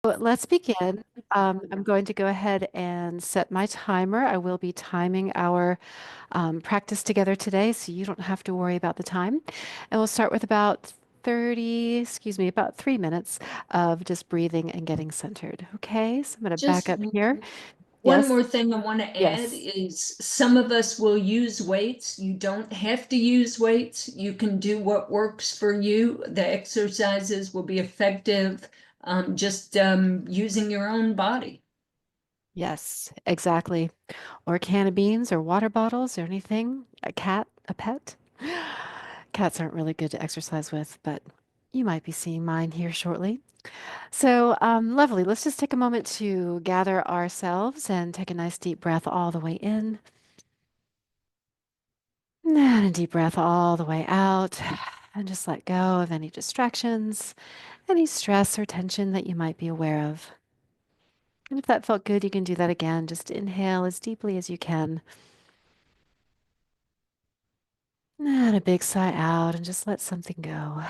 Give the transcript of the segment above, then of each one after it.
Let's begin. I'm going to go ahead and set my timer. I will be timing our practice together today, so you don't have to worry about the time. And we'll start with about about 3 minutes of just breathing and getting centered. Okay, so I'm going to back Just up here. one Yes, more thing I want to add yes. is some of us will use weights. You don't have to use weights. You can do what works for you. The exercises will be effective, just using your own body. Yes, exactly. Or a can of beans or water bottles or anything. A cat, a pet. Cats aren't really good to exercise with, but you might be seeing mine here shortly. So, lovely. Let's just take a moment to gather ourselves and take a nice deep breath all the way in and a deep breath all the way out. And just let go of any distractions, any stress or tension that you might be aware of. And if that felt good, you can do that again. Just inhale as deeply as you can. And a big sigh out and just let something go.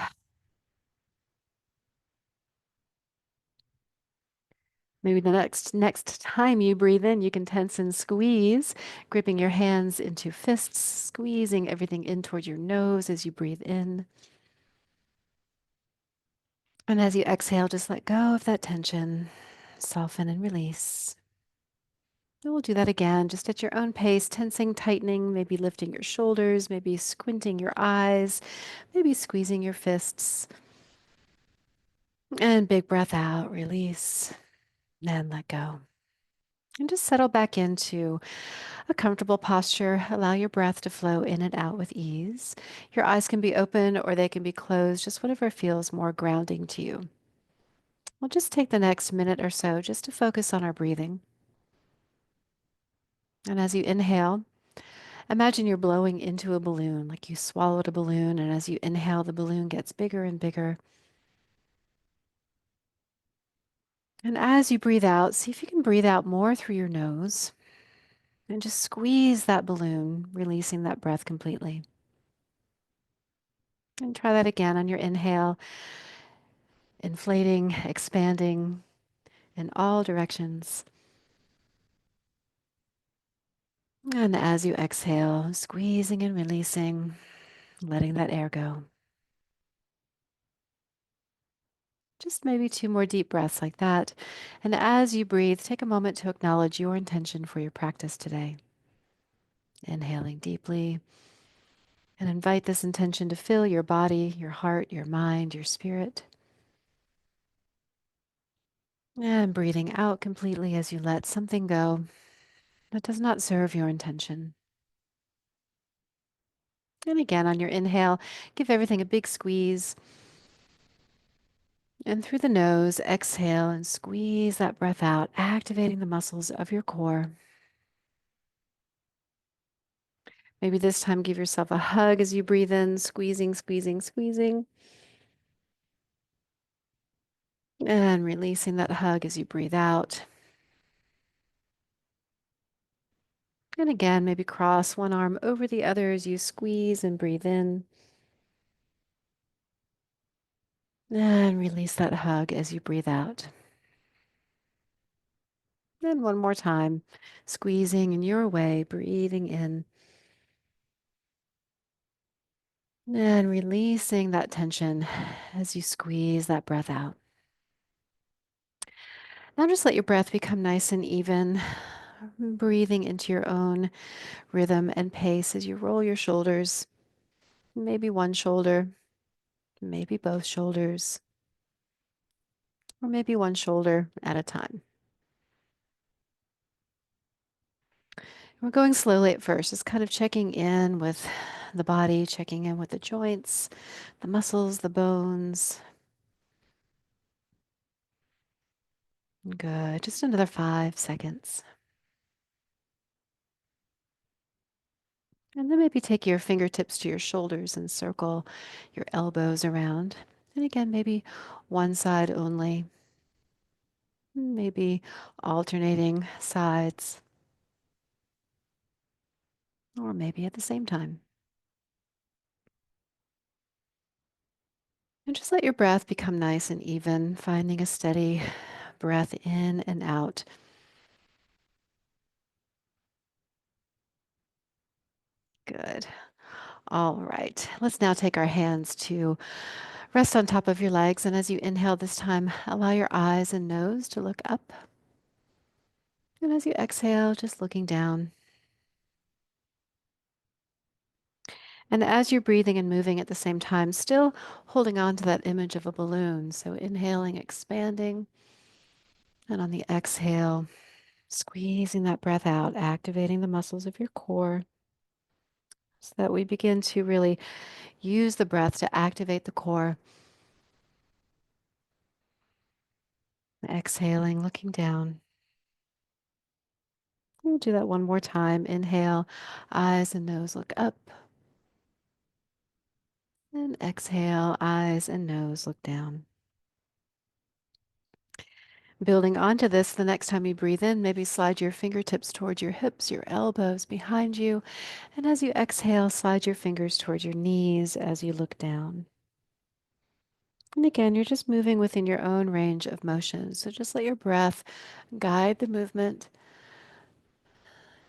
Maybe the next time you breathe in, you can tense and squeeze, gripping your hands into fists, squeezing everything in toward your nose as you breathe in. And as you exhale, just let go of that tension, soften and release. And we'll do that again, just at your own pace, tensing, tightening, maybe lifting your shoulders, maybe squinting your eyes, maybe squeezing your fists. And big breath out, release, and let go. And just settle back into a comfortable posture. Allow your breath to flow in and out with ease. Your eyes can be open or they can be closed, just whatever feels more grounding to you. We'll just take the next minute or so just to focus on our breathing. And as you inhale, imagine you're blowing into a balloon, like you swallowed a balloon. And as you inhale, the balloon gets bigger and bigger. And as you breathe out, see if you can breathe out more through your nose and just squeeze that balloon, releasing that breath completely. And try that again on your inhale, inflating, expanding in all directions. And as you exhale, squeezing and releasing, letting that air go. Just maybe two more deep breaths like that. And as you breathe, take a moment to acknowledge your intention for your practice today. Inhaling deeply and invite this intention to fill your body, your heart, your mind, your spirit. And breathing out completely as you let something go that does not serve your intention. And again, on your inhale, give everything a big squeeze. And through the nose, exhale and squeeze that breath out, activating the muscles of your core. Maybe this time give yourself a hug as you breathe in, squeezing, squeezing, squeezing. And releasing that hug as you breathe out. And again, maybe cross one arm over the other as you squeeze and breathe in. And release that hug as you breathe out. And one more time, squeezing in your way, breathing in. And releasing that tension as you squeeze that breath out. Now just let your breath become nice and even, breathing into your own rhythm and pace as you roll your shoulders, maybe one shoulder, maybe both shoulders, or maybe one shoulder at a time. We're going slowly at first, just kind of checking in with the body, checking in with the joints, the muscles, the bones. Good. Just another 5 seconds. And then maybe take your fingertips to your shoulders and circle your elbows around. And again, maybe one side only, maybe alternating sides, or maybe at the same time. And just let your breath become nice and even, finding a steady breath in and out. Good. All right. Let's now take our hands to rest on top of your legs. And as you inhale this time, allow your eyes and nose to look up. And as you exhale, just looking down. And as you're breathing and moving at the same time, still holding on to that image of a balloon. So inhaling, expanding. And on the exhale, squeezing that breath out, activating the muscles of your core so that we begin to really use the breath to activate the core. Exhaling, looking down. We'll do that one more time. Inhale, eyes and nose look up. And exhale, eyes and nose look down. Building onto this, the next time you breathe in, maybe slide your fingertips towards your hips, your elbows behind you. And as you exhale, slide your fingers towards your knees as you look down. And again, you're just moving within your own range of motion. So just let your breath guide the movement.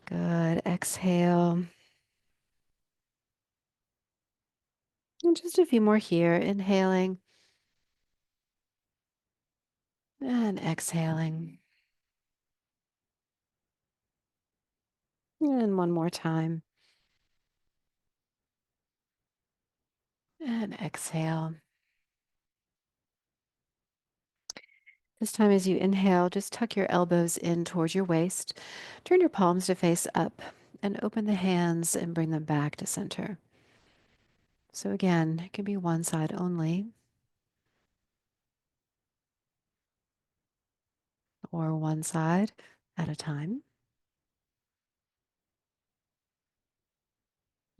Good. Exhale. And just a few more here. Inhaling and exhaling. And one more time. And exhale. This time, as you inhale, just tuck your elbows in towards your waist. Turn your palms to face up and open the hands and bring them back to center. So again, it can be one side only or one side at a time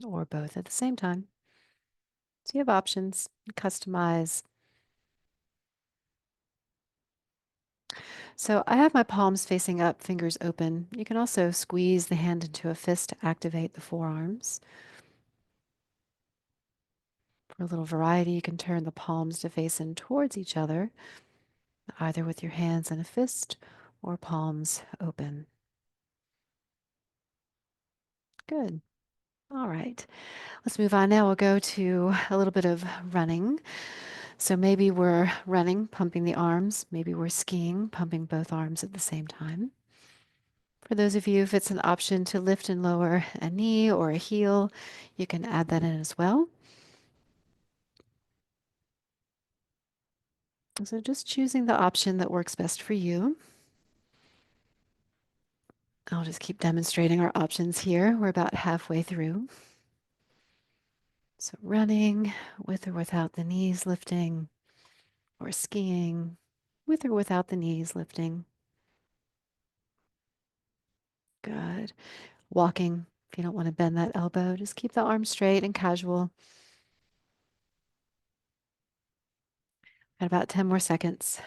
or both at the same time. So you have options, customize. So I have my palms facing up, fingers open. You can also squeeze the hand into a fist to activate the forearms. For a little variety, you can turn the palms to face in towards each other, either with your hands in a fist or palms open. Good. All right. Let's move on now. We'll go to a little bit of running. So maybe we're running, pumping the arms. Maybe we're skiing, pumping both arms at the same time. For those of you, if it's an option to lift and lower a knee or a heel, you can add that in as well. So just choosing the option that works best for you. I'll just keep demonstrating our options here. We're about halfway through. So running with or without the knees lifting, or skiing with or without the knees lifting. Good. Walking, if you don't want to bend that elbow, just keep the arm straight and casual. Got about 10 more seconds.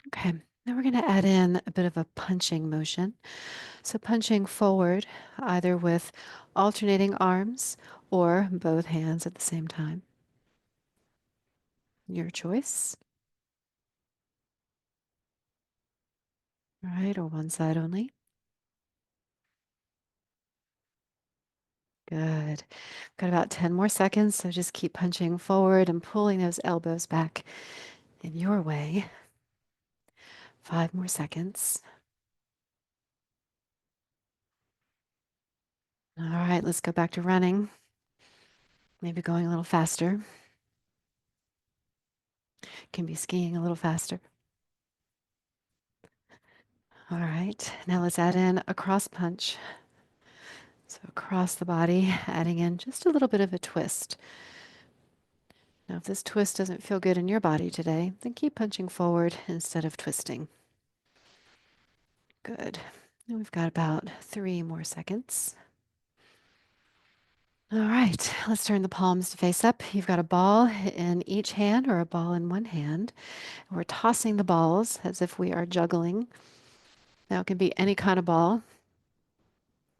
Okay, now we're going to add in a bit of a punching motion. So punching forward, either with alternating arms or both hands at the same time. Your choice. All right, or one side only. Good. Got about 10 more seconds, so just keep punching forward and pulling those elbows back in your way. 5 more seconds. All right, let's go back to running. Maybe going a little faster. Can be skiing a little faster. All right, now let's add in a cross punch. So across the body, adding in just a little bit of a twist. Now, if this twist doesn't feel good in your body today, then keep punching forward instead of twisting. Good. Now we've got about 3 more seconds. All right, let's turn the palms to face up. You've got a ball in each hand or a ball in one hand. We're tossing the balls as if we are juggling. Now, it can be any kind of ball.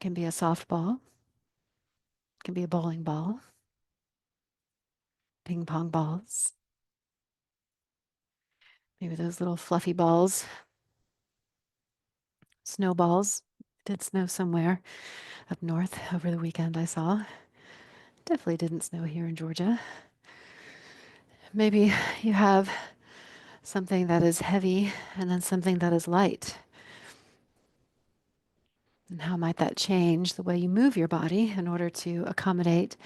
It can be a softball. It can be a bowling ball, ping pong balls. Maybe those little fluffy balls, snowballs. It did snow somewhere up north over the weekend, I saw. Definitely didn't snow here in Georgia. Maybe you have something that is heavy and then something that is light. And how might that change the way you move your body in order to accommodate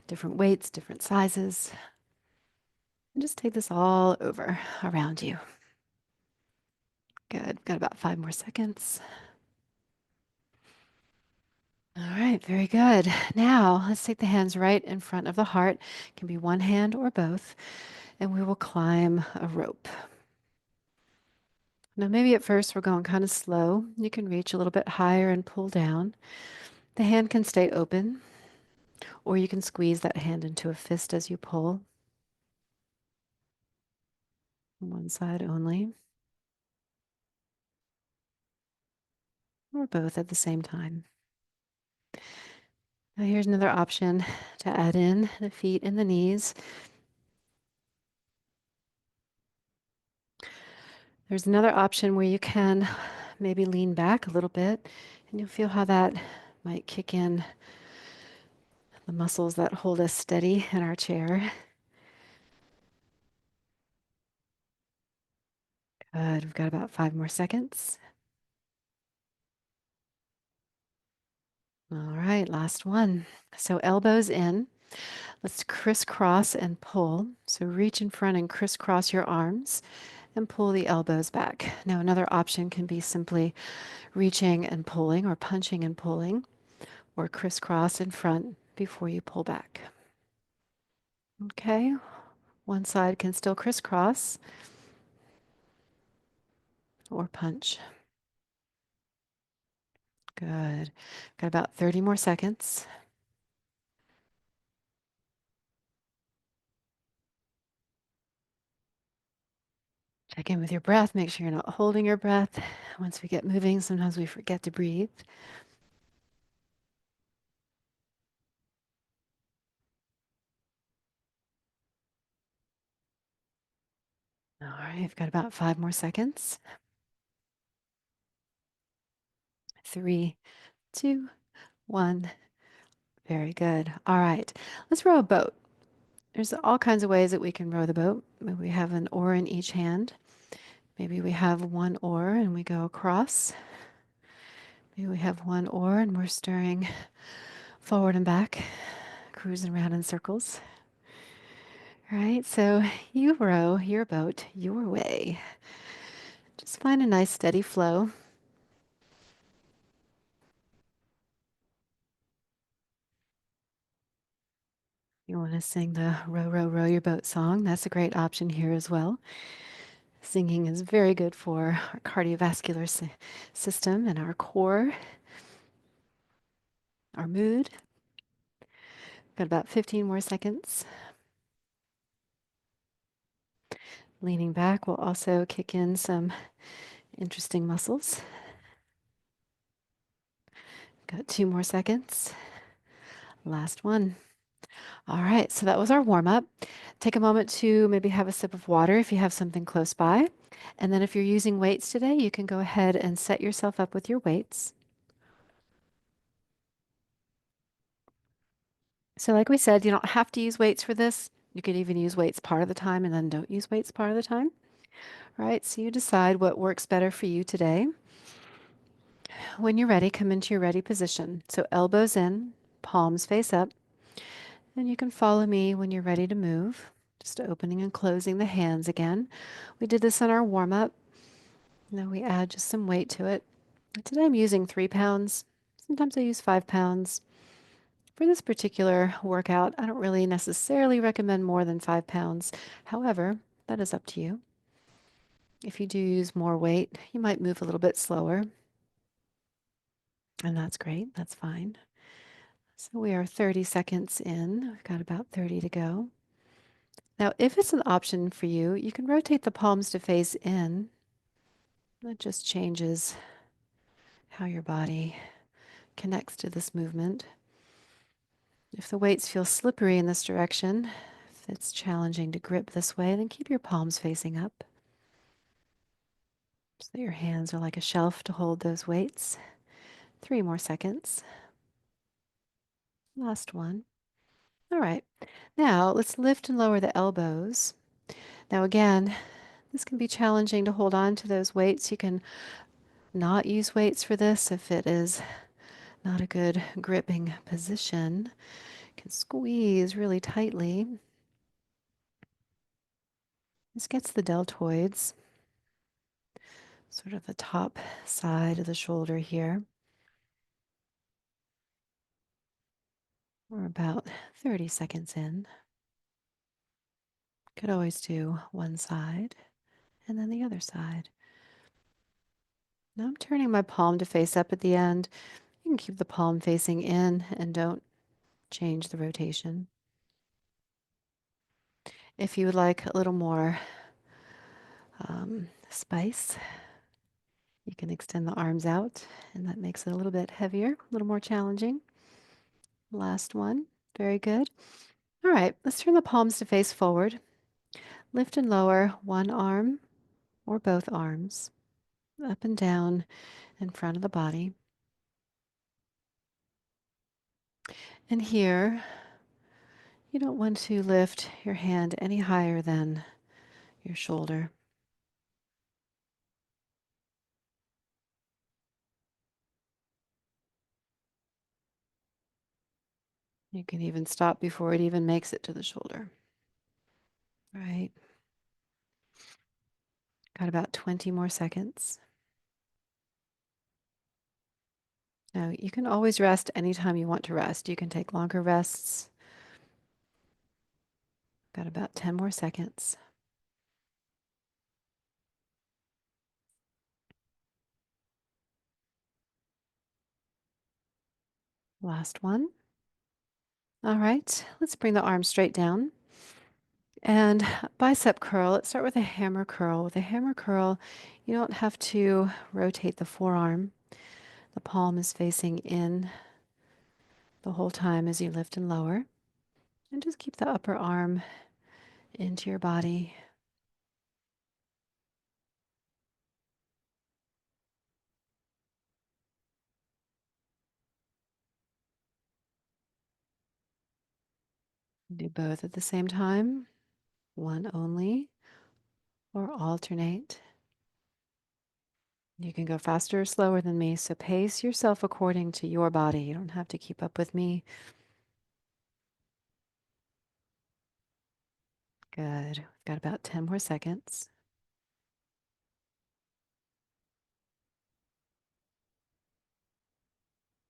different weights, different sizes? And just take this all over around you. Good. Got about 5 more seconds. All right, very good. Now let's take the hands right in front of the heart. It can be one hand or both, and we will climb a rope. Now, maybe at first we're going kind of slow. You can reach a little bit higher and pull down. The hand can stay open, or you can squeeze that hand into a fist as you pull. One side only, or both at the same time. Now, here's another option to add in the feet and the knees. There's another option where you can maybe lean back a little bit, and you'll feel how that might kick in the muscles that hold us steady in our chair. Good. We've got about 5 more seconds. All right, last one. So elbows in. Let's crisscross and pull. So reach in front and crisscross your arms and pull the elbows back. Now, another option can be simply reaching and pulling, or punching and pulling, or crisscross in front before you pull back. Okay, one side can still crisscross or punch. Good. Got about 30 more seconds. Check in with your breath. Make sure you're not holding your breath. Once we get moving, sometimes we forget to breathe. All right, I've got about 5 more seconds. 3, 2, 1. Very good. All right, let's row a boat. There's all kinds of ways that we can row the boat. Maybe we have an oar in each hand. Maybe we have one oar and we go across. Maybe we have one oar and we're stirring forward and back, cruising around in circles. All right, so you row your boat your way. Just find a nice steady flow. You want to sing the row, row, row your boat song. That's a great option here as well. Singing is very good for our cardiovascular system and our core, our mood. Got about 15 more seconds. Leaning back will also kick in some interesting muscles. Got 2 more seconds. Last one. All right, so that was our warm up. Take a moment to maybe have a sip of water if you have something close by. And then if you're using weights today, you can go ahead and set yourself up with your weights. So like we said, you don't have to use weights for this. You could even use weights part of the time and then don't use weights part of the time. All right, so you decide what works better for you today. When you're ready, come into your ready position. So elbows in, palms face up, and you can follow me when you're ready to move. Just opening and closing the hands again. We did this on our warm up. Now we add just some weight to it. Today I'm using 3 pounds. Sometimes I use 5 pounds. For this particular workout, I don't really necessarily recommend more than 5 pounds. However, that is up to you. If you do use more weight, you might move a little bit slower. And that's great. That's fine. So we are 30 seconds in. We've got about 30 to go. Now, if it's an option for you, you can rotate the palms to face in. That just changes how your body connects to this movement. If the weights feel slippery in this direction, if it's challenging to grip this way, then keep your palms facing up. so that your hands are like a shelf to hold those weights. 3 more seconds. Last one. All right. Now let's lift and lower the elbows. Now again, this can be challenging to hold on to those weights. You can not use weights for this if it is not a good gripping position. You can squeeze really tightly. This gets the deltoids, sort of the top side of the shoulder here. We're about 30 seconds in. Could always do one side and then the other side. Now I'm turning my palm to face up at the end. You can keep the palm facing in and don't change the rotation. If you would like a little more spice, you can extend the arms out, and that makes it a little bit heavier, a little more challenging. Last one. Very good. All right, let's turn the palms to face forward. Lift and lower one arm or both arms up and down in front of the body. And here, you don't want to lift your hand any higher than your shoulder. You can even stop before it even makes it to the shoulder. Right. Got about 20 more seconds. Now, you can always rest anytime you want to rest. You can take longer rests. Got about 10 more seconds. Last one. All right, let's bring the arm straight down. And bicep curl, let's start with a hammer curl. With a hammer curl, you don't have to rotate the forearm. The palm is facing in the whole time as you lift and lower. And just keep the upper arm into your body. Do both at the same time, one only, or alternate. You can go faster or slower than me, so pace yourself according to your body. You don't have to keep up with me. Good. We've got about 10 more seconds.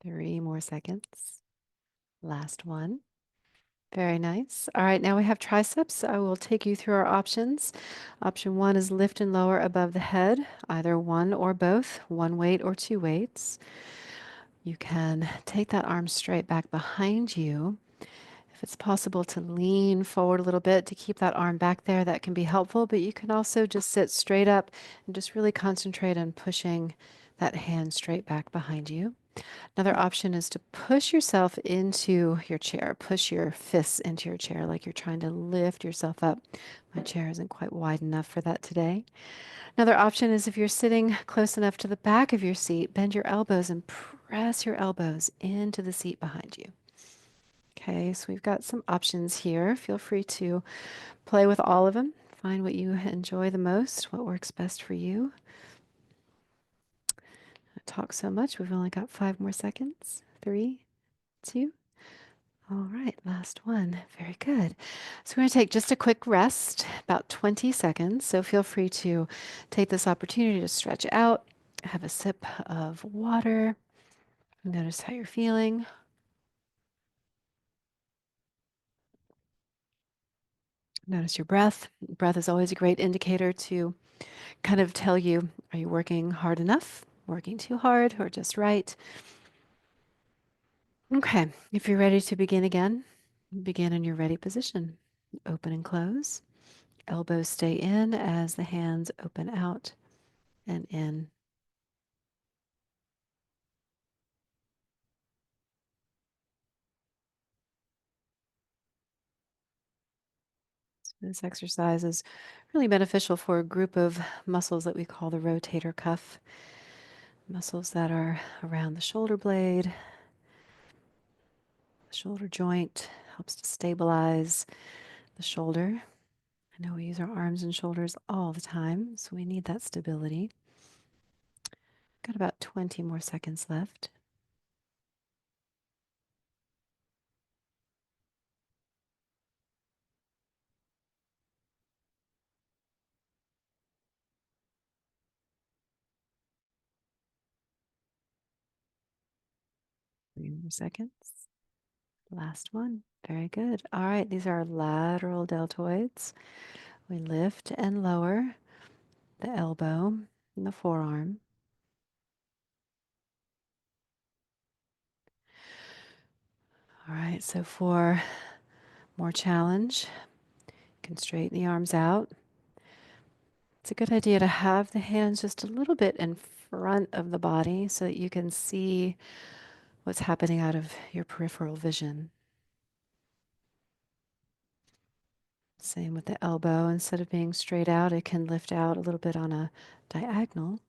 3 more seconds. Last one. Very nice. All right, now we have triceps. I will take you through our options. Option 1 is lift and lower above the head, either one or both, one weight or two weights. You can take that arm straight back behind you. If it's possible to lean forward a little bit to keep that arm back there, that can be helpful, but you can also just sit straight up and just really concentrate on pushing that hand straight back behind you. Another option is to push yourself into your chair, push your fists into your chair like you're trying to lift yourself up. My chair isn't quite wide enough for that today. Another option is if you're sitting close enough to the back of your seat, bend your elbows and press your elbows into the seat behind you. Okay, so we've got some options here. Feel free to play with all of them. Find what you enjoy the most, what works best for you. I talk so much, we've only got 5 more seconds. 3, 2. All right, last one. Very good. So we're going to take just a quick rest, about 20 seconds. So feel free to take this opportunity to stretch out, have a sip of water, notice how you're feeling. Notice your breath. Breath is always a great indicator to kind of tell you, are you working hard enough, working too hard, or just right? Okay, if you're ready to begin again, begin in your ready position. Open and close. Elbows stay in as the hands open out and in. So this exercise is Really beneficial for a group of muscles that we call the rotator cuff, muscles that are around the shoulder blade, the shoulder joint, helps to stabilize the shoulder. I know we use our arms and shoulders all the time, so we need that stability. Got about 20 more seconds left. Three more seconds. Last one. Very good. All right, these are our lateral deltoids. We lift and lower the elbow and the forearm. All right, so for more challenge, you can straighten the arms out. It's a good idea to have the hands just a little bit in front of the body so that you can see what's happening out of your peripheral vision. Same with the elbow. Instead of being straight out, it can lift out a little bit on a diagonal.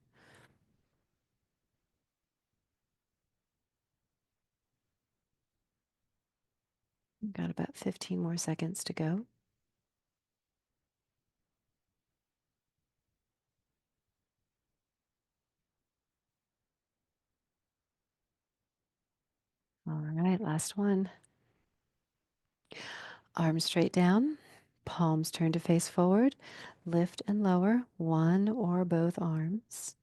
We've got about 15 more seconds to go. All right, last one. Arms straight down, palms turn to face forward. Lift and lower one or both arms.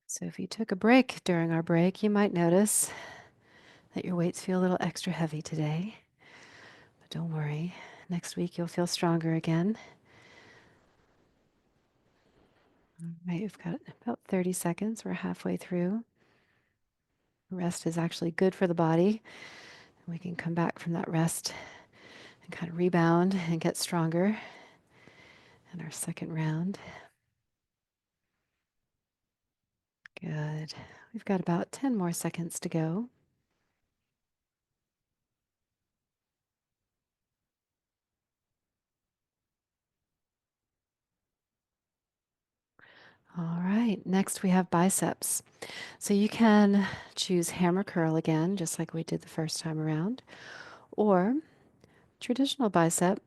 So if you took a break during our break, you might notice that your weights feel a little extra heavy today. But don't worry, next week you'll feel stronger again. All right, we've got about 30 seconds. We're halfway through. Rest is actually good for the body. We can come back from that rest and kind of rebound and get stronger in our second round. Good. We've got about 10 more seconds to go. All right, next we have biceps. So you can choose hammer curl again, just like we did the first time around, or traditional bicep.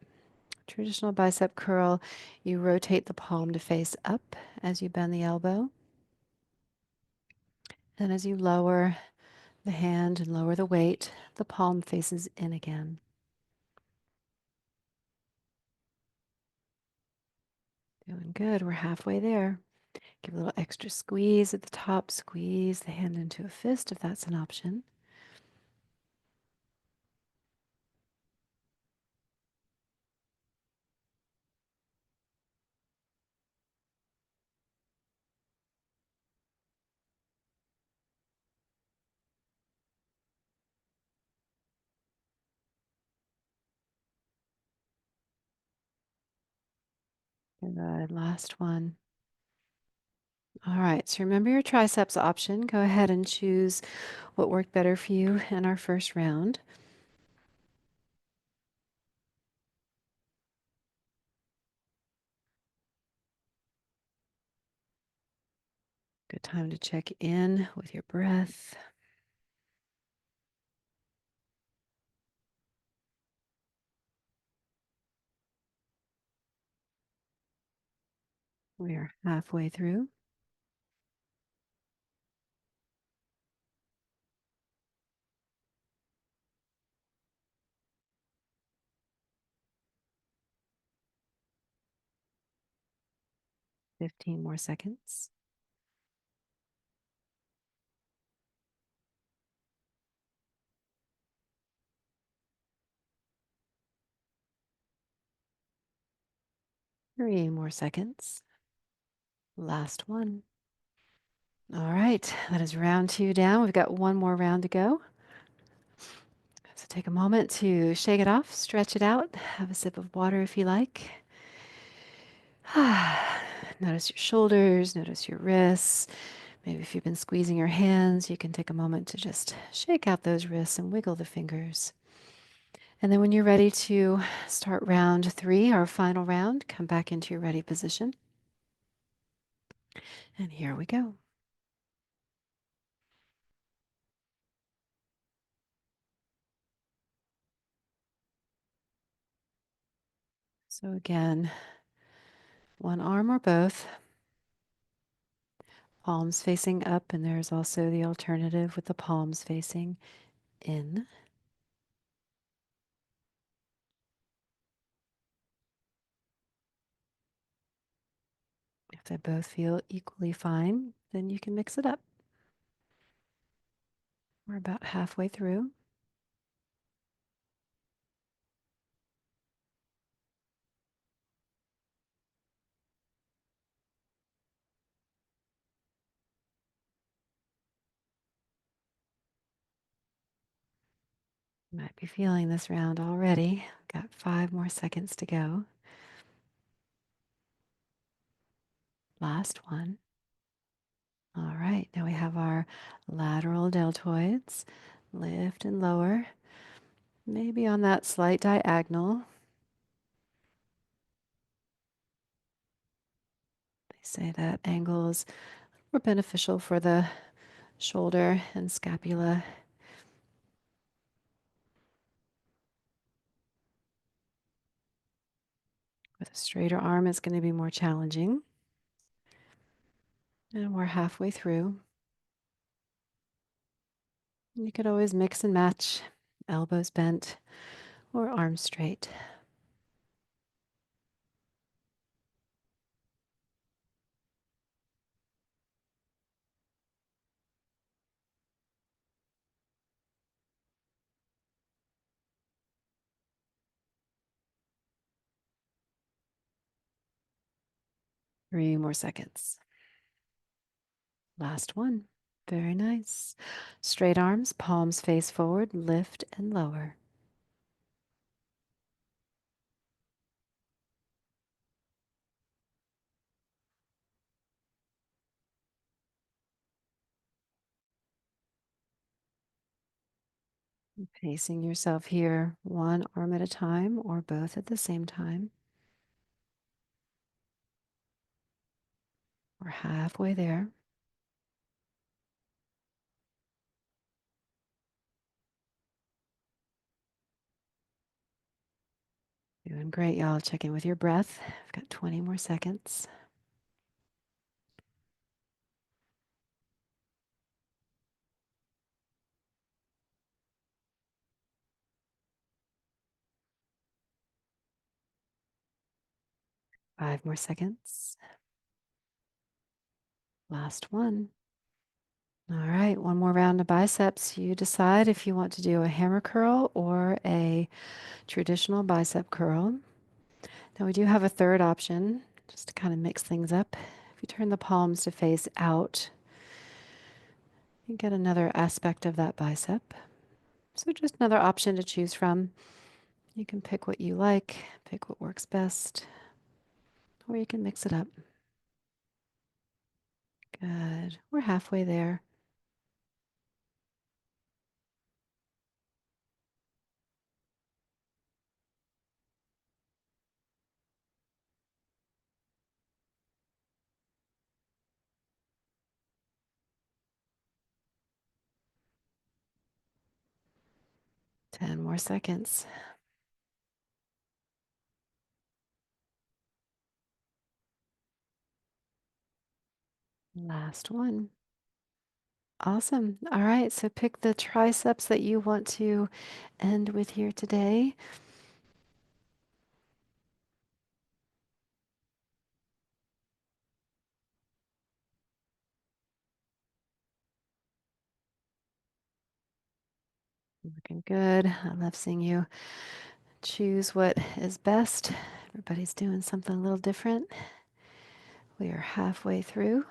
Traditional bicep curl, you rotate the palm to face up as you bend the elbow. And as you lower the hand and lower the weight, the palm faces in again. Doing good. We're halfway there. Give a little extra squeeze at the top. Squeeze the hand into a fist if that's an option. Good. Last one. All right. So remember your triceps option. Go ahead and choose what worked better for you in our first round. Good time to check in with your breath. We are halfway through. Fifteen more seconds. Three more seconds. Last one. All right, that is round two down. We've got one more round to go. So take a moment to shake it off, stretch it out, have a sip of water if you like. Notice your shoulders, notice your wrists. Maybe if you've been squeezing your hands, you can take a moment to just shake out those wrists and wiggle the fingers. And then when you're ready to start round 3, our final round, come back into your ready position. And here we go. So again, one arm or both, palms facing up, and there's also the alternative with the palms facing in. If they both feel equally fine, then you can mix it up. We're about halfway through. Might be feeling this round already. Got 5 more seconds to go. Last one. All right, now we have our lateral deltoids. Lift and lower, maybe on that slight diagonal. They say that angle is more beneficial for the shoulder and scapula. With a straighter arm, it's going to be more challenging. And we're halfway through. You could always mix and match, elbows bent or arms straight. Three more seconds. Last one. Very nice. Straight arms, palms face forward, lift and lower. Pacing yourself here, one arm at a time or both at the same time. We're halfway there. Doing great, y'all. Check in with your breath. I've got 20 more seconds. Five more seconds. Last one. All right, one more round of biceps. You decide if you want to do a hammer curl or a traditional bicep curl. Now we do have a third option, just to kind of mix things up. If you turn the palms to face out, you get another aspect of that bicep. So just another option to choose from. You can pick what you like, pick what works best, or you can mix it up. Good. We're halfway there. Ten more seconds. Last one. Awesome. All right, so pick the triceps that you want to end with here today. Looking good. I love seeing you choose what is best. Everybody's doing something a little different. We are halfway through.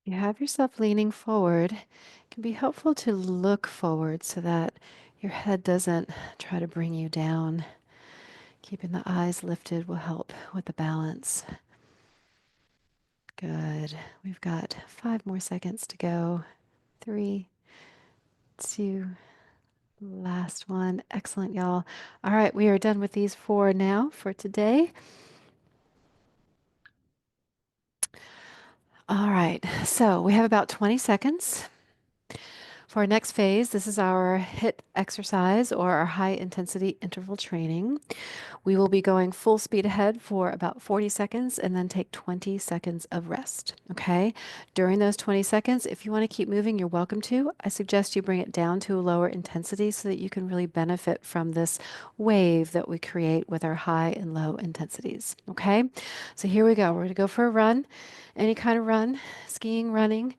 You have yourself leaning forward. It can be helpful to look forward so that your head doesn't try to bring you down. Keeping the eyes lifted will help with the balance. Good. We've got 5 more seconds to go. 3, 2, last one. Excellent, y'all. All right, we are done with these 4 now for today. All right, so we have about 20 seconds. For our next phase, this is our HIIT exercise or our high intensity interval training. We will be going full speed ahead for about 40 seconds and then take 20 seconds of rest. Okay. During those 20 seconds, if you want to keep moving, you're welcome to. I suggest you bring it down to a lower intensity so that you can really benefit from this wave that we create with our high and low intensities. Okay. So here we go. We're going to go for a run, any kind of run, skiing, running,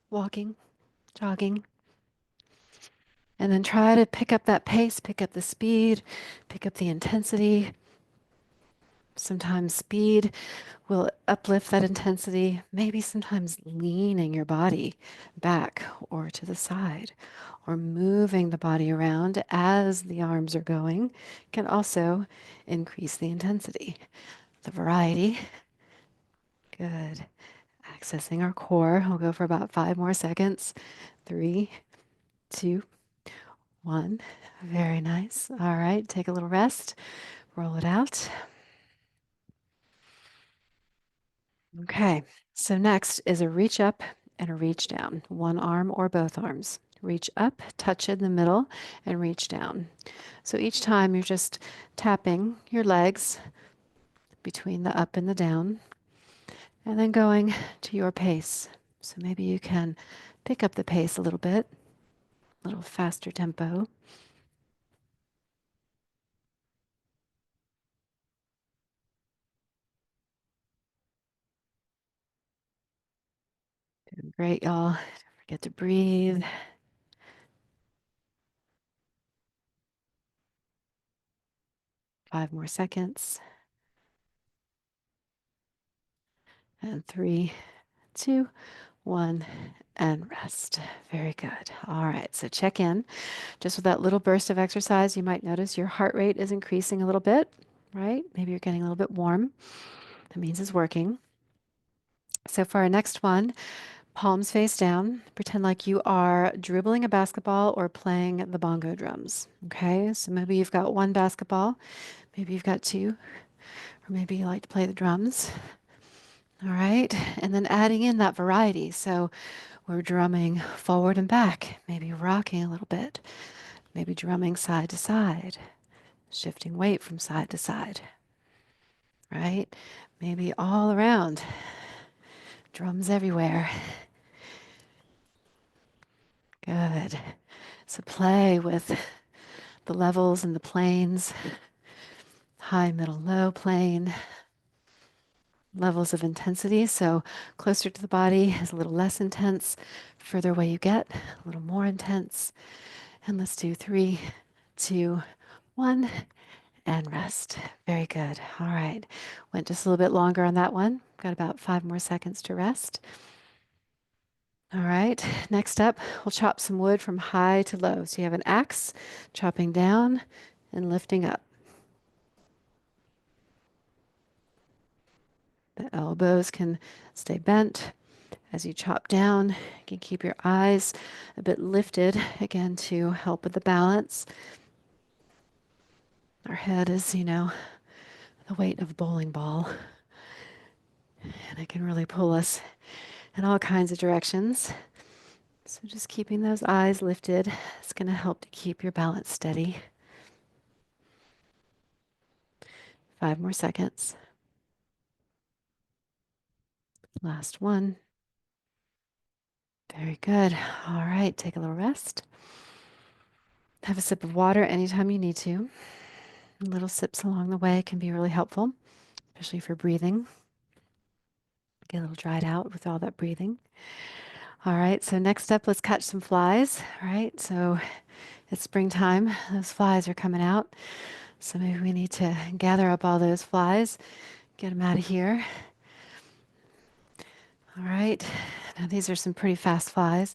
walking, jogging. And then try to pick up that pace, pick up the speed, pick up the intensity. Sometimes speed will uplift that intensity, maybe sometimes leaning your body back or to the side, or moving the body around as the arms are going can also increase the intensity. The variety. Good. Accessing our core. We'll go for about 5 more seconds. 3, 2, 1. Very nice. All right, take a little rest. Roll it out. Okay, so next is a reach up and a reach down, one arm or both arms. Reach up, touch in the middle, and reach down. So each time you're just tapping your legs between the up and the down, and then going to your pace. So maybe you can pick up the pace a little bit, a little faster tempo. Doing great, y'all. Don't forget to breathe. 5 more seconds. And 3, 2, 1, and rest. Very good. All right, so check in. Just with that little burst of exercise, you might notice your heart rate is increasing a little bit, right? Maybe you're getting a little bit warm. That means it's working. So for our next one, palms face down. Pretend like you are dribbling a basketball or playing the bongo drums. Okay, so maybe you've got one basketball, maybe you've got two, or maybe you like to play the drums. All right, and then adding in that variety. So we're drumming forward and back, maybe rocking a little bit, maybe drumming side to side, shifting weight from side to side, right? Maybe all around, drums everywhere. Good. So play with the levels and the planes, high, middle, low plane, levels of intensity. So closer to the body is a little less intense. Further away you get, a little more intense. And let's do 3, 2, 1, and rest. Very good. All right. Went just a little bit longer on that one. Got about 5 more seconds to rest. All right. Next up, we'll chop some wood from high to low. So you have an axe, chopping down and lifting up. The elbows can stay bent as you chop down. You can keep your eyes a bit lifted, again, to help with the balance. Our head is, the weight of a bowling ball, and it can really pull us in all kinds of directions. So just keeping those eyes lifted is going to help to keep your balance steady. 5 more seconds. Last one. Very good. All right, take a little rest. Have a sip of water anytime you need to. Little sips along the way can be really helpful, especially for breathing. Get a little dried out with all that breathing. All right, so next up, let's catch some flies. All right, so it's springtime. Those flies are coming out. So maybe we need to gather up all those flies, get them out of here. All right, now these are some pretty fast flies.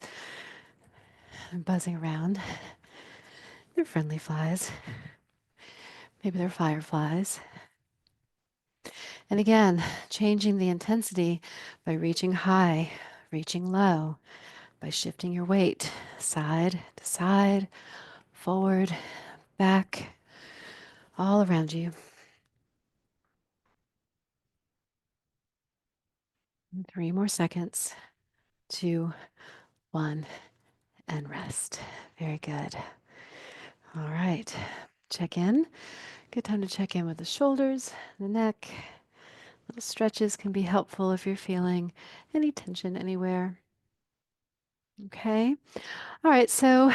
buzzing around. They're friendly flies. Maybe they're fireflies. And again, changing the intensity by reaching high, reaching low, by shifting your weight side to side, forward, back, all around you. And 3 more seconds. 2, 1, and rest. Very good. All right. Check in. Good time to check in with the shoulders, the neck. Little stretches can be helpful if you're feeling any tension anywhere. Okay. All right. So,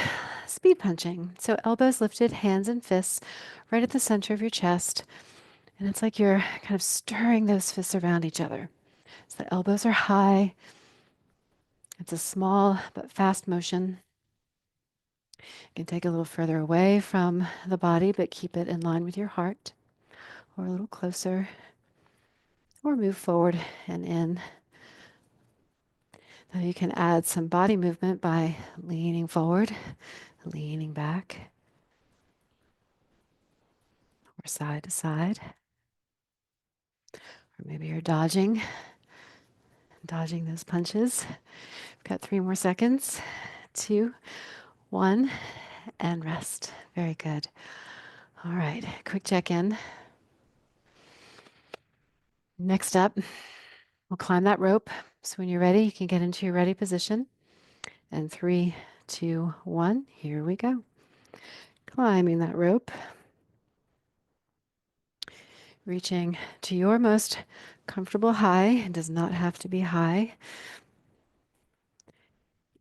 speed punching. So, elbows lifted, hands and fists right at the center of your chest. And it's like you're kind of stirring those fists around each other. So, the elbows are high. It's a small but fast motion. You can take a little further away from the body, but keep it in line with your heart, or a little closer, or move forward and in. Now you can add some body movement by leaning forward, leaning back, or side to side. Or maybe you're dodging those punches. We've got 3 more seconds. 2, 1, and rest. Very good. All right, quick check-in. Next up, we'll climb that rope. So when you're ready, you can get into your ready position. And 3, 2, 1, here we go. Climbing that rope. Reaching to your most comfortable high. It does not have to be high.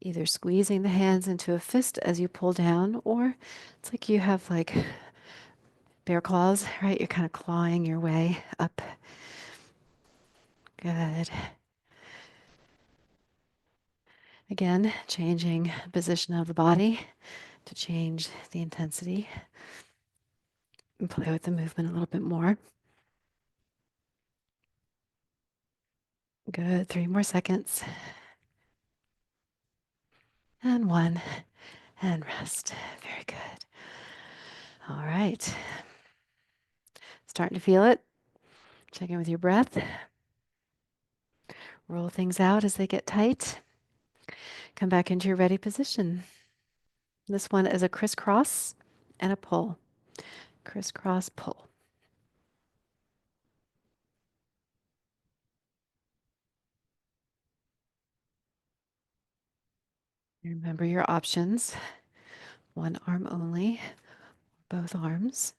Either squeezing the hands into a fist as you pull down, or it's like you have like bear claws, right? You're kind of clawing your way up. Good. Again, changing position of the body to change the intensity and play with the movement a little bit more. Good. 3 more seconds. And 1. And rest. Very good. All right. Starting to feel it. Check in with your breath. Roll things out as they get tight. Come back into your ready position. This one is a crisscross and a pull. Crisscross, pull. Remember your options. One arm only, both arms.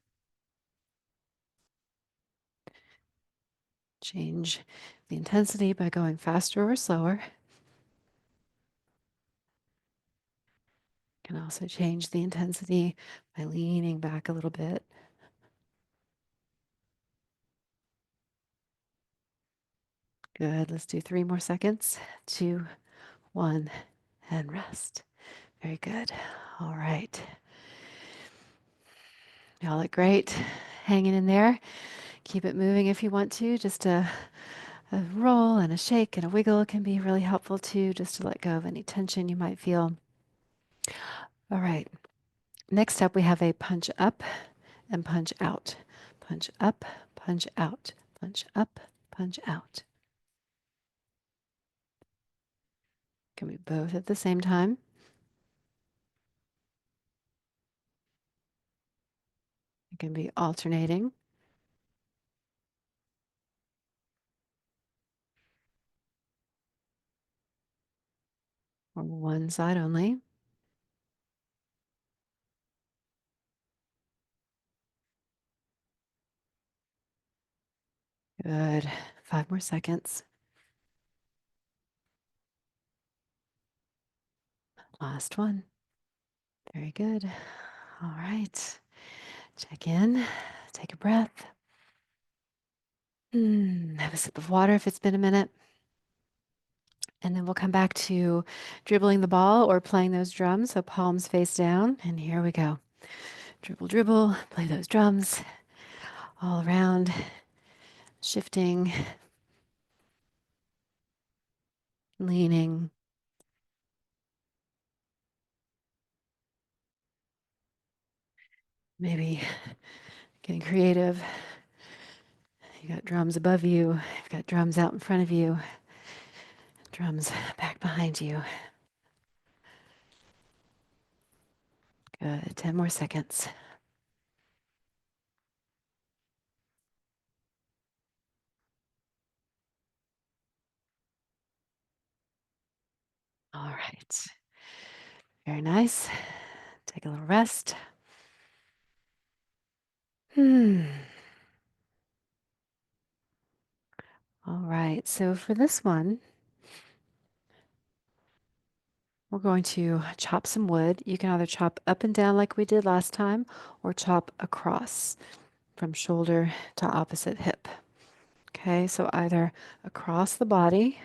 Change the intensity by going faster or slower. You can also change the intensity by leaning back a little bit. Good. Let's do 3 more seconds. 2, 1, and rest. Very good. All right. Y'all look great. Hanging in there. Keep it moving if you want to. Just a roll and a shake and a wiggle can be really helpful too, just to let go of any tension you might feel. All right. Next up, we have a punch up and punch out. Punch up, punch out, punch up, punch out. Can be both at the same time. It can be alternating. Or one side only. Good. 5 more seconds. Last one. Very good. All right. Check in. Take a breath. Have a sip of water if it's been a minute. And then we'll come back to dribbling the ball or playing those drums. So palms face down. And here we go. Dribble, dribble, play those drums all around, shifting, leaning, Maybe getting creative. You got drums above you, you've got drums out in front of you, drums back behind you. Good. 10 more seconds. All right. Very nice. Take a little rest. Hmm. All right. So for this one, we're going to chop some wood. You can either chop up and down like we did last time or chop across from shoulder to opposite hip. Okay, so either across the body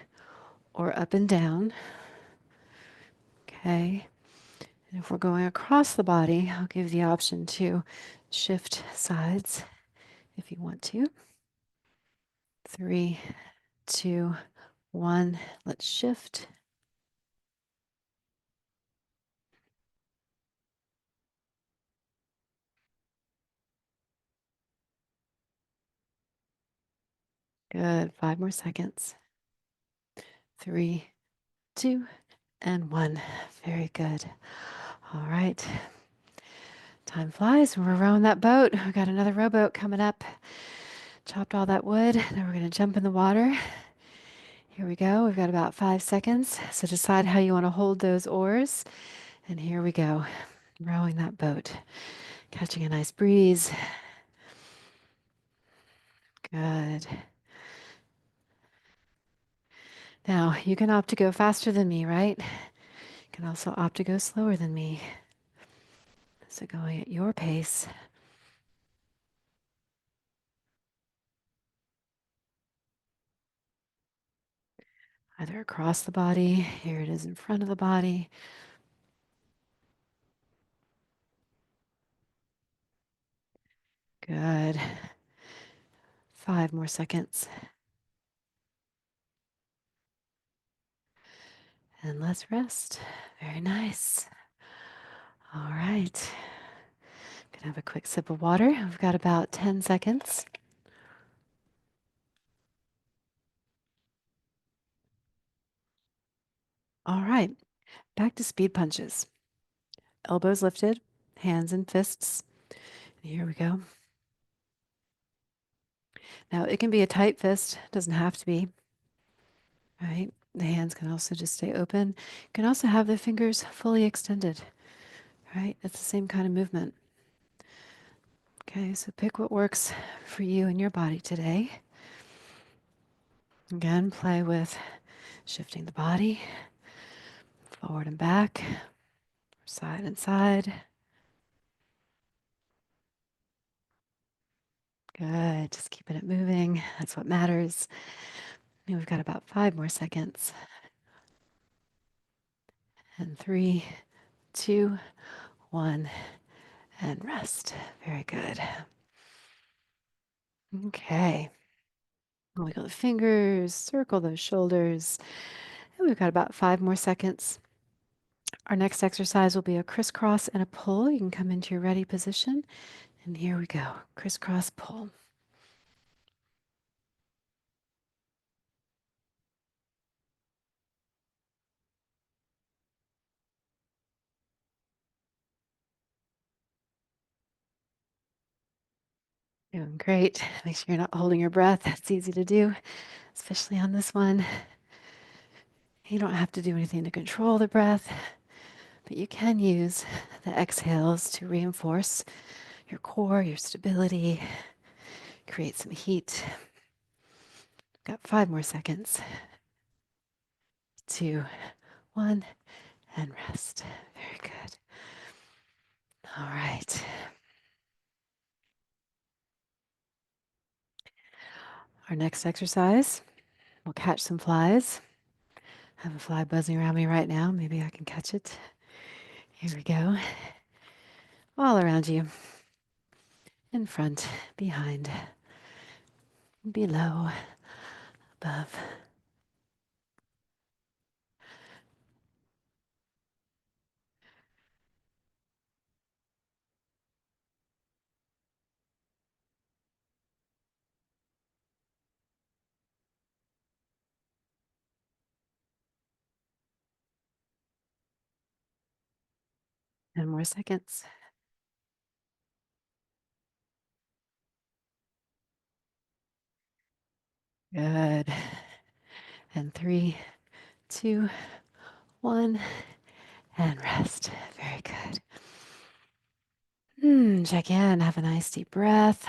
or up and down. Okay, and if we're going across the body, I'll give the option to shift sides if you want to. 3, 2, 1. Let's shift. Good. 5 more seconds. 3, 2, and 1. Very good. All right. Time flies. We're rowing that boat. We got another rowboat coming up. Chopped all that wood. Then we're going to jump in the water. Here we go. We've got about 5 seconds. So decide how you want to hold those oars. And here we go. Rowing that boat. Catching a nice breeze. Good. Now, you can opt to go faster than me, right? You can also opt to go slower than me. So going at your pace. Either across the body, here it is in front of the body. Good. 5 more seconds. And let's rest. Very nice. All right. Gonna have a quick sip of water. We've got about 10 seconds. All right. Back to speed punches. Elbows lifted, hands and fists. Here we go. Now it can be a tight fist, doesn't have to be, right? The hands can also just stay open. You can also have the fingers fully extended, right? It's the same kind of movement. Okay, so pick what works for you and your body today. Again, play with shifting the body forward and back, side and side. Good, just keeping it moving. That's what matters. And we've got about 5 more seconds. And 3, 2, 1, and rest. Very good. Okay. Wiggle the fingers, circle those shoulders. And we've got about 5 more seconds. Our next exercise will be a crisscross and a pull. You can come into your ready position. And here we go. Crisscross pull. Doing great. Make sure you're not holding your breath. It's easy to do, especially on this one. You don't have to do anything to control the breath, but you can use the exhales to reinforce your core, your stability, create some heat. Got 5 more seconds. 2, 1, and rest. Very good. All right. Our next exercise, we'll catch some flies. I have a fly buzzing around me right now. Maybe I can catch it. Here we go. All around you. In front, behind, below, above. 10 more seconds. Good. And 3, 2, 1, and rest. Very good. Check in. Have a nice deep breath.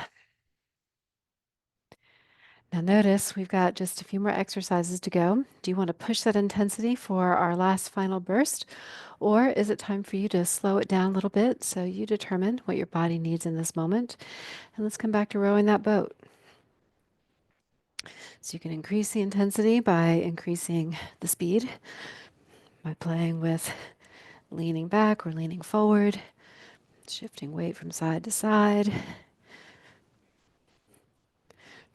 Now notice we've got just a few more exercises to go. Do you want to push that intensity for our last final burst? Or is it time for you to slow it down a little bit so you determine what your body needs in this moment? And let's come back to rowing that boat. So you can increase the intensity by increasing the speed, by playing with leaning back or leaning forward, shifting weight from side to side.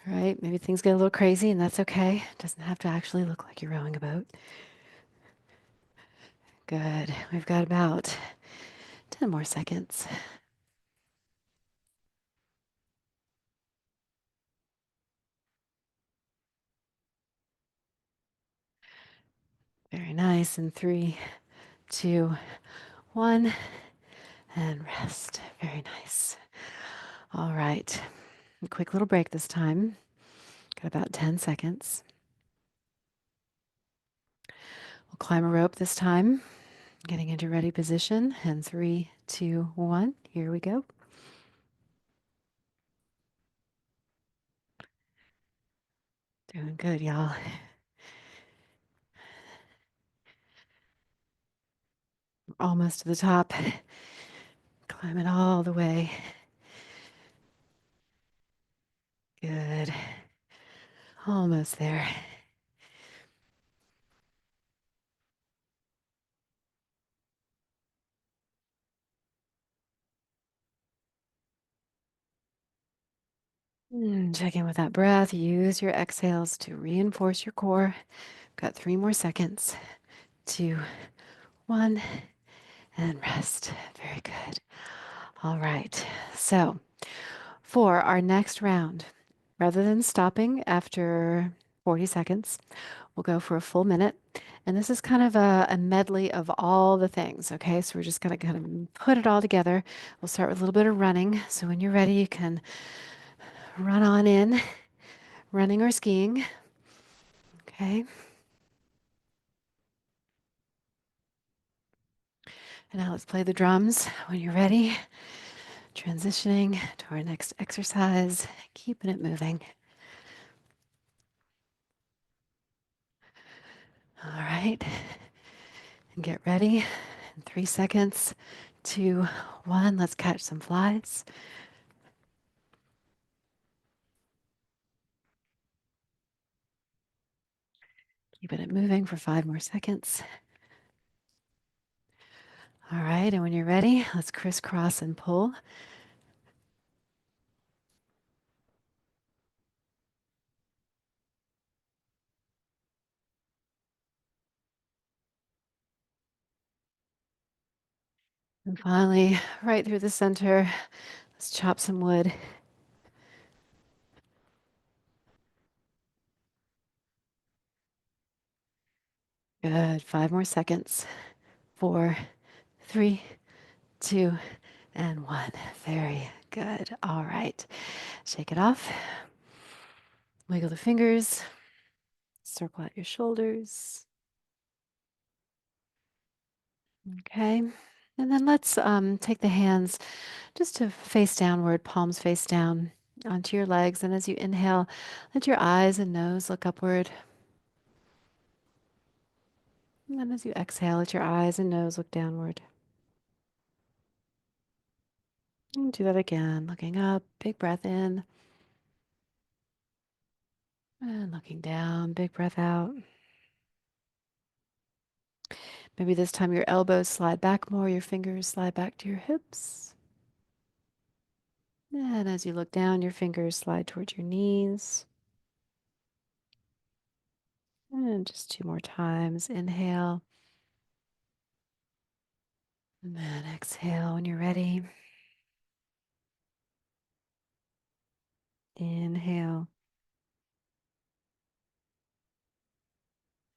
Right? Maybe things get a little crazy, and that's okay. It doesn't have to actually look like you're rowing a boat. Good. We've got about 10 more seconds. Very nice. In 3, 2, 1, and rest. Very nice. All right. A quick little break this time. Got about 10 seconds. We'll climb a rope this time. Getting into ready position. And 3, 2, 1. Here we go. Doing good, y'all. Almost to the top. Climb it all the way. Good. Almost there. Check in with that breath. Use your exhales to reinforce your core. Got 3 more seconds. 2, 1, and rest. Very good. All right. So, for our next round, rather than stopping after 40 seconds, we'll go for a full minute. And this is kind of a medley of all the things. Okay. So, we're just going to kind of put it all together. We'll start with a little bit of running. So, when you're ready, you can run on in, running or skiing. Okay. And now let's play the drums when you're ready. Transitioning to our next exercise, keeping it moving. All right. And get ready. In 3 seconds, 2, 1. Let's catch some flies. Keeping it moving for 5 more seconds. All right. And when you're ready, let's crisscross and pull. And finally, right through the center, let's chop some wood. Good. 5 more seconds. 4, 3, 2, and 1. Very good. All right. Shake it off. Wiggle the fingers. Circle out your shoulders. Okay. And then let's take the hands just to face downward, palms face down onto your legs. And as you inhale, let your eyes and nose look upward. And then as you exhale, let your eyes and nose look downward. And do that again, looking up, big breath in. And looking down, big breath out. Maybe this time your elbows slide back more, your fingers slide back to your hips. And as you look down, your fingers slide towards your knees. And just 2 more times. Inhale. And then exhale when you're ready. Inhale.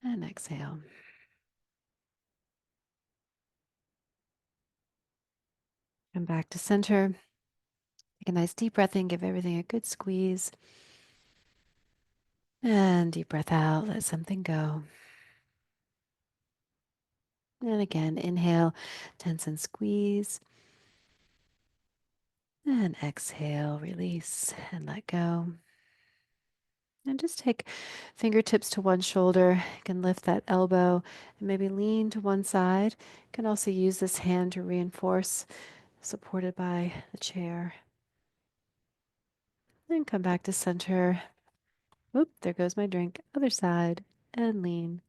And exhale. Come back to center. Take a nice deep breath in, give everything a good squeeze. And deep breath out, let something go. And again, inhale, tense and squeeze. And exhale, release and let go. And just take fingertips to one shoulder. You can lift that elbow and maybe lean to one side. You can also use this hand to reinforce, supported by the chair. Then come back to center. Oop, there goes my drink. Other side and lean.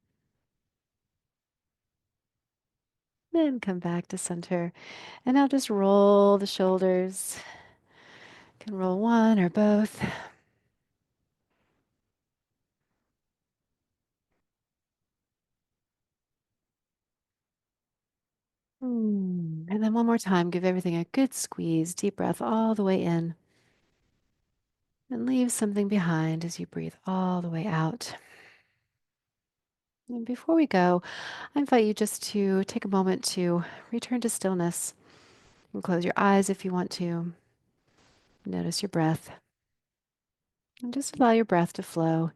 Then come back to center. And now just roll the shoulders. You can roll one or both. And then one more time, give everything a good squeeze, deep breath all the way in. And leave something behind as you breathe all the way out. And before we go, I invite you just to take a moment to return to stillness and close your eyes if you want to. Notice your breath and just allow your breath to flow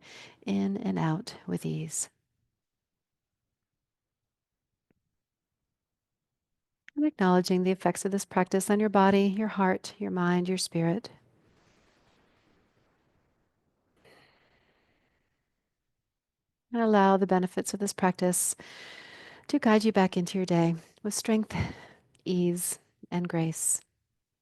in and out with ease. And acknowledging the effects of this practice on your body, your heart, your mind, your spirit. And allow the benefits of this practice to guide you back into your day with strength, ease, and grace.